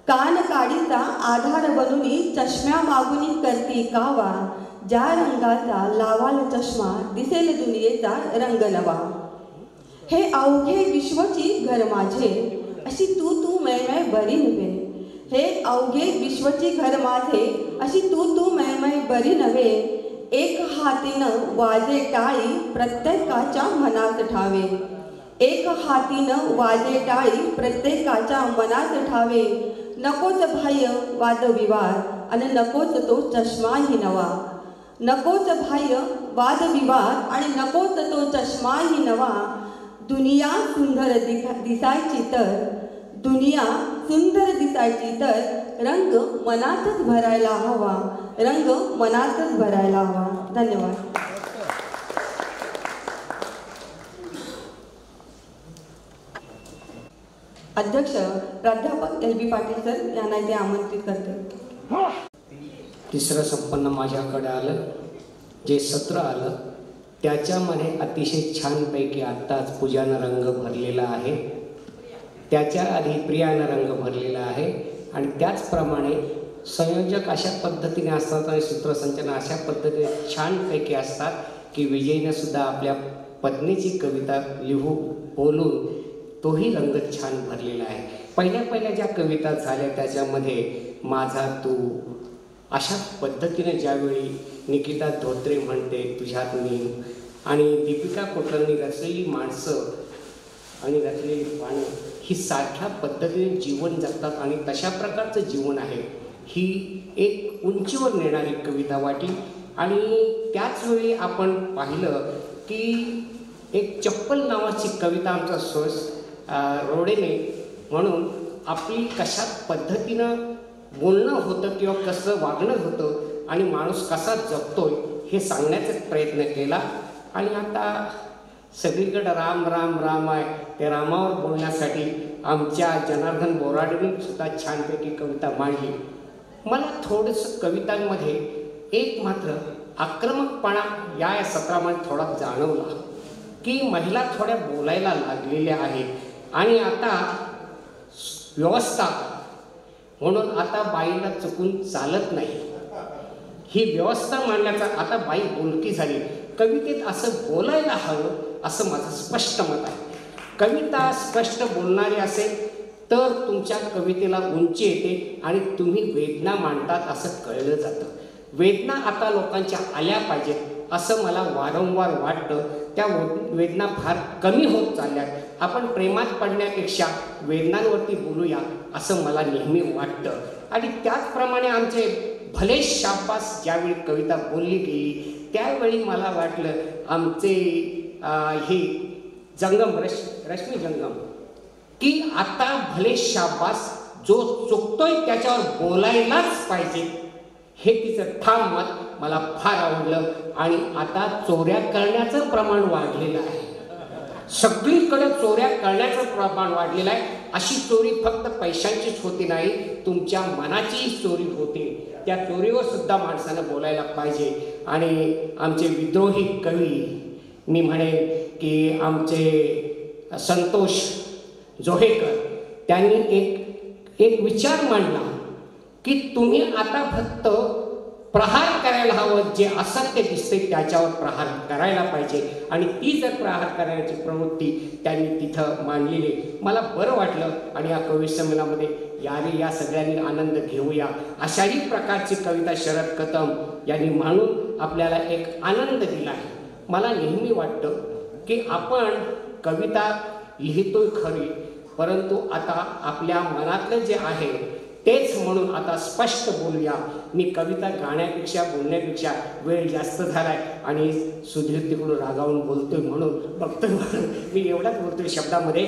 कान काडीचा आधार बनूनी चष्म्या मागुनी करती कावा. ज्या रंगाचा लावाल चष्मा दिसेल दुनियेचा रंग नवा. हे अवघे विश्वची घर माझे अशी तू तू मै मै बरी नव्हे. हे अवघे विश्वची घर माझे अशी तू तू मै मै बरी नव्हे. एक हातीनं वाजे टाळी प्रत्येकाच्या मनात ठावे. एक हातीनं वाजे टाळी प्रत्येकाच्या मनात ठावे. नकोच बाह्य वादविवाद आणि नकोच तो चष्माही नवा. नकोच बाह्य वादविवाद आणि नकोच तो चष्माही नवा. दुनिया सुंदर दिसायची तर दुनिया सुंदर दिसायची तर रंग मनातच भरायला हवा. रंग मनातच भरायला हवा. धन्यवाद. अध्यक्ष प्राध्यापक LB पाटील सर यांना इथे आमंत्रित करते. तिसरं संपन्न माझ्याकडे आलं. जे सत्र आलं त्याच्यामध्ये अतिशय छानपैकी आत्ताच पूजानं रंग भरलेला आहे. त्याच्या आधी प्रियानं रंग भरलेला आहे. आणि त्याचप्रमाणे संयोजक अशा पद्धतीने असतात आणि सूत्रसंचलन अशा पद्धतीने छानपैकी असतात की विजयनं सुद्धा आपल्या पत्नीची कविता लिहू बोलून तोही रंग छान भरलेला आहे. पहिल्या ज्या कविता झाल्या त्याच्यामध्ये माझा तू अशा पद्धतीने ज्यावेळी निकिता धोत्रे म्हणते तुझ्यात मी आणि दीपिका कोटलनी रचलेली माणसं आणि रचलेली पानं ही सारख्या पद्धतीने जीवन जगतात आणि तशा प्रकारचं जीवन आहे. ही एक उंचीवर नेणारी कविता वाटली. आणि त्याचवेळी आपण पाहिलं की एक चप्पल नावाची कविता आमचा रोडेने म्हणून आपली कशा पद्धतीनं बोलणं होतं किंवा कसं वागणं होतं आणि माणूस कसा जगतोय हे सांगण्याचा प्रयत्न केला. आणि आता सगळीकडं राम राम राम आहे. ते रामावर बोलण्यासाठी आमच्या जनार्दन बोराडेने सुद्धा छानपैकी कविता मांडली. मला थोडंसं कवितांमध्ये एक मात्र आक्रमकपणा या सत्रामध्ये थोडा जाणवला की महिला थोड्या बोलायला लागलेल्या आहेत आणि आता व्यवस्था म्हणून आता बाईला चुकून चालत नाही. ही व्यवस्था मांडण्याचा आता बाई बोलकी झाली. कवितेत असं बोलायला हवं असं माझं स्पष्ट मत आहे. कविता स्पष्ट बोलणारी असेल तर तुमच्या कवितेला उंची येते आणि तुम्ही वेदना मांडतात असं कळलं जातं. वेदना आता लोकांच्या आल्या पाहिजेत असं मला वारंवार वाटतं. त्या वेदना फार कमी होत चालल्यात. आपण प्रेमात पडण्यापेक्षा वेदनांवरती बोलूया असं मला नेहमी वाटतं. आणि त्याचप्रमाणे आमचे भले शाब्बास ज्यावेळी कविता बोलली गेली त्यावेळी मला वाटलं आमचे हे जंगम रश्मी जंगम की आता भले शाब्बास जो चुकतोय त्याच्यावर बोलायलाच पाहिजे हे तिचं ठाम मत मला फार आवडलं. आणि आता चोऱ्या करण्याचं प्रमाण वाढलेलं आहे. सगळीकडे चोऱ्या करण्याचं प्रमाण वाढलेलं आहे. अशी चोरी फक्त पैशांचीच होती नाही, तुमच्या मनाचीही चोरी होते. त्या चोरीवर सुद्धा माणसानं बोलायला पाहिजे. आणि आमचे विद्रोही कवी मी म्हणेन की आमचे संतोष जोहेकर त्यांनी एक विचार मांडला की तुम्ही आता फक्त प्रहार करायला हवं. जे असत्य दिसते त्याच्यावर प्रहार करायला पाहिजे. आणि ती जर प्रहार करण्याची प्रवृत्ती त्यांनी तिथं मांडलेली मला बरं वाटलं. आणि या कवी संमेलनामध्ये याने या सगळ्यांनी आनंद घेऊया अशाही प्रकारची कविता शरद कदम यांनी मांडून आपल्याला एक आनंद दिला आहे. मला नेहमी वाटतं की आपण कविता लिहितोय खरी परंतु आता आपल्या मनातलं जे आहे तेच म्हणून आता स्पष्ट बोलूया. मी कविता गाण्यापेक्षा बोलण्यापेक्षा वेळ जास्त झालाय आणि सुधीर तिकडून रागावून बोलतोय म्हणून बघतोय म्हणून मी एवढाच बोलतोय शब्दामध्ये.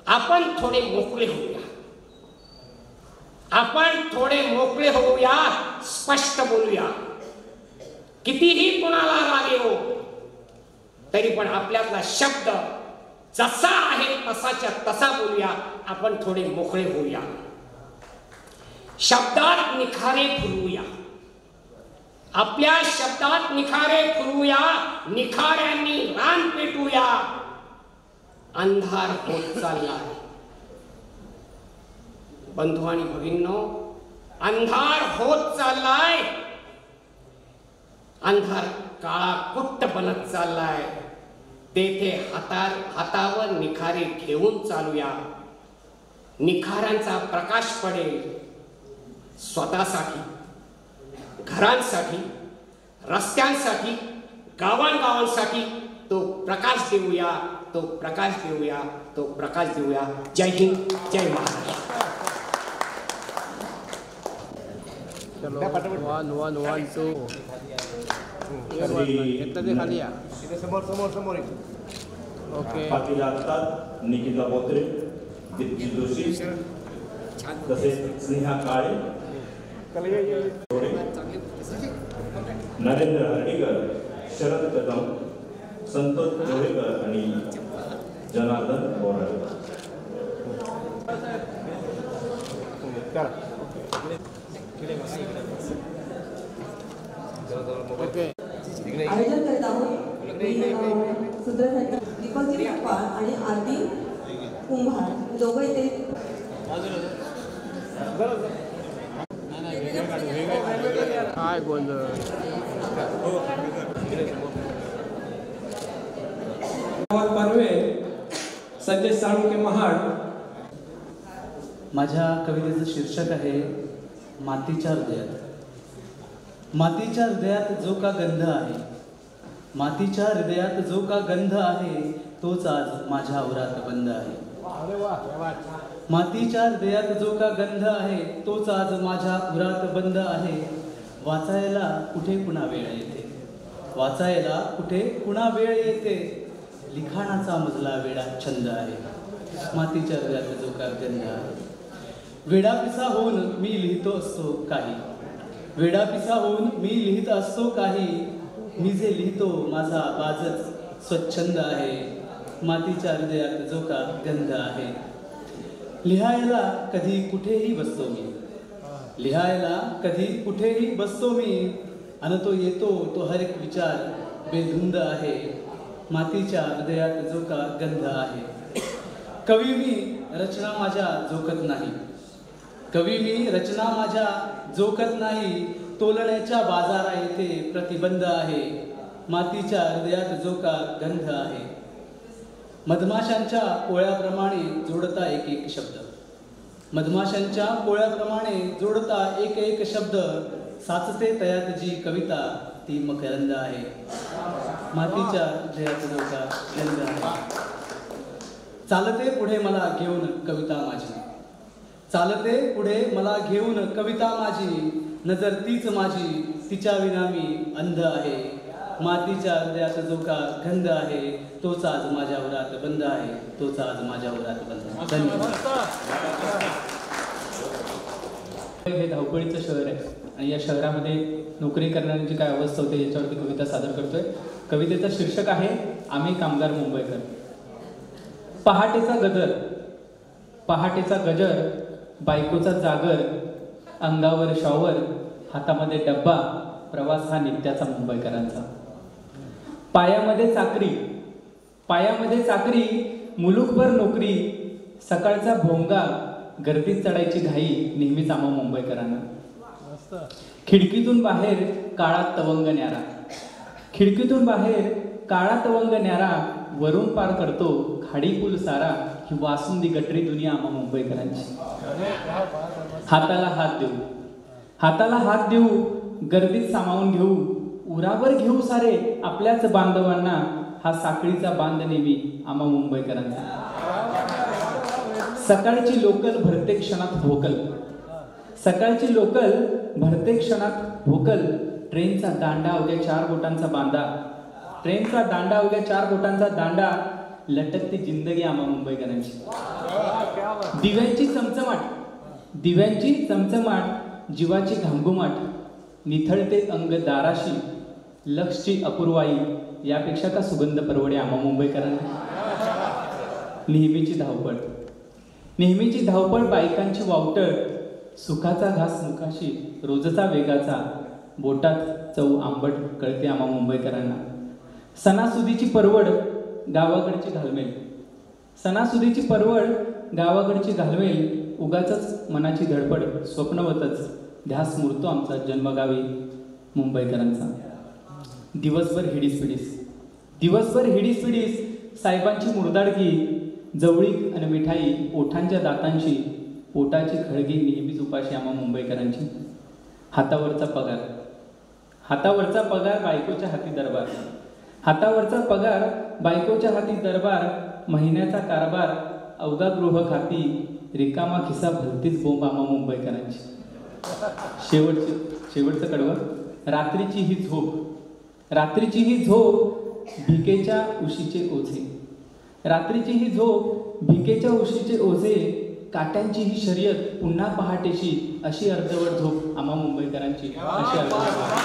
आपण थोडे मोकळे होऊया. आपण थोडे मोकळे होऊया. स्पष्ट बोलूया. कितीही कुणाला राग येऊ तरी पण आपल्यातला शब्द जसा आहे तसाच्या तसा बोलूया. आपण थोडे मोकळे होऊया. शब्दात निखारे फुलवूया. आपल्या शब्दात निखारे फुलवूया. निखाऱ्यांनी रान पेटूया. अंधार होत चाललाय बंधू आणि भगिनींनो, अंधार होत चाललाय. अंधार काळा कुट्ट बनत चाललाय. तेथे हातावर निखारे घेऊन चालूया. निखाऱ्यांचा प्रकाश पडेल. स्वतःसाठी, घरांसाठी, रस्त्यांसाठी, गावांगावांसाठी तो प्रकाश देऊया. तो प्रकाश देऊया. तो प्रकाश देऊया. जय हिंद, जय महाराष्ट्र. पाटील असतात निकिता बोत्रे, दीप्ती जोशी, तसेच स्नेहा काळे, नरेंद्र हर्डीकर, शरद कदम, संतोष जोहेकर आणि जनार्दन बोराडे. आयोजन करत आहोत दीपकजी पवार आणि आरती कुंभार दोघं इथे. काय गोंधळ संजय साळुंके महाड. माझ्या कवितेचं शीर्षक आहे मातीच्या हृदयात. मातीच्या हृदयात जो का गंध आहे, मातीच्या हृदयात जो का गंध आहे, तोच आज माझ्या उरात बंद आहे. मातीच्या हृदयात जो का गंध आहे, तोच आज माझ्या उरात बंद आहे. वाचायला कुठे पुन्हा वेळ येते, वाचायला कुठे पुन्हा वेळ येते. लिखाणाचा मजला वेडा छंद आहे. मातीच्या हृदयात जो का गंध आहे. वेडापिसा होऊन मी लिहितो असतो काही, वेडापिसा होऊन मी लिहित असतो काही. मी जे लिहितो माझा बाजच स्वच्छंद आहे. मातीच्या हृदयात जो का गंध आहे. लिहायला कधी कुठेही बसतो मी, लिहायला कधी कुठेही बसतो मी. आणि तो येतो तो हर एक विचार बेधुंद आहे. मातीच्या हृदयात जो का गंध आहे. कवी मी रचना माझ्या जोखत नाही, कवी मी रचना माझ्या जोखत नाही. तोलण्याच्या बाजारा येथे प्रतिबंध आहे. मातीच्या हृदयात जो का गंध आहे. मधमाशांच्या पोळ्याप्रमाणे जोडता एक एक शब्द, मधमाशांच्या पोळ्याप्रमाणे जोडता एक एक शब्द. साचते तयात जी कविता ती मकरंद आहे. मातीच्या हृदयात जो का गंध आहे. चालते पुढे मला घेऊन कविता माझी, चालते पुढे मला घेऊन कविता माझी. नजर तीच माझी, तिच्या विना मी अंध आहे. मातीच्या हृदयात जो का गंध आहे, तोच आज माझ्या उरात बंद आहे. तोच आज माझ्या उरात बंद आहे. धन्यवाद. हे धावपळीचं शहर आहे आणि या शहरामध्ये नोकरी करणाऱ्यांची काय अवस्था होते याच्यावरती कविता सादर करतोय. कवितेचं शीर्षक आहे आम्ही कामगार मुंबईकर. पहाटेचा गजर, पहाटेचा गजर, बायकोचा जागर, अंगावर शॉवर, हातामध्ये डब्बा, प्रवास हा नित्याचा मुंबईकरांचा. पायामध्ये चाकरी, पायामध्ये चाकरी, मुलूकभर नोकरी, सकाळचा भोंगा, गर्दीत चढायची घाई नेहमीच आम्हा मुंबईकरांना. खिडकीतून बाहेर काळा तवंग न्यारा, खिडकीतून बाहेर काळा तवंग न्यारा, वरून पार करतो खाडी पूल सारा. ही वासुंदी गटरी दुनिया आम्हा मुंबईकरांची. हाताला हात देऊ, हाताला हात देऊ, गर्दीत सामावून घेऊ, उरावर घेऊ सारे आपल्याच बांधवांना. हा साखळीचा बांध नेहमी आम्हा मुंबईकरांचा. सकाळची लोकल भरते क्षणात भोकल, सकाळची लोकल भरते क्षणात भोकल. ट्रेनचा दांडा अवघ्या 4 बोटांचा बांधा, ट्रेनचा दांडा अवघ्या 4 बोटांचा दांडा. लटकती जिंदगी आम्हा मुंबईकरांची. दिव्यांची चमचमाट, दिव्यांची चमचमाट, जीवाची घामघुमाट. निथळते अंग दाराशी, लक्षची अपूर्वाई यापेक्षा का सुगंध परवडे आम्हा मुंबईकरांना? नेहमीची धावपळ, नेहमीची धावपळ, बायकांची वावटळ, सुखाचा घास मुखाशी, रोजचा वेगाचा, बोटात चव आंबट कळते आम्हा मुंबईकरांना. सणासुदीची परवड, गावाकडची घालमेल, सणासुदीची परवड, गावाकडची घालमेल, उगाचच मनाची धडपड, स्वप्नवतच ध्यास मुरतो आमचा जन्मगावी मुंबईकरांचा. दिवसभर हिडीस पिडीस, साहेबांची मुरदाडकी, जवळीक आणि मिठाई, ओठांच्या दातांची, पोटाची खळगी नेहमीच उपाशी आम्हा मुंबईकरांची. हातावरचा पगार बायकोच्या हाती दरबार, हातावरचा पगार बायकोच्या हाती दरबार, महिन्याचा कारभार अवघा गृह खाती, रिकामा खिसा भलतीच बोंब आम्हा मुंबईकरांची. शेवटचं कडवं, रात्रीची ही झोप भिकेच्या उशीचे ओझे, रात्रीची ही झोप भिकेच्या उशीचे ओझे, काट्यांची ही शर्यत पुन्हा पहाटेशी, अशी अर्धवट झोप आम्हा मुंबईकरांची, अशी अर्धवट.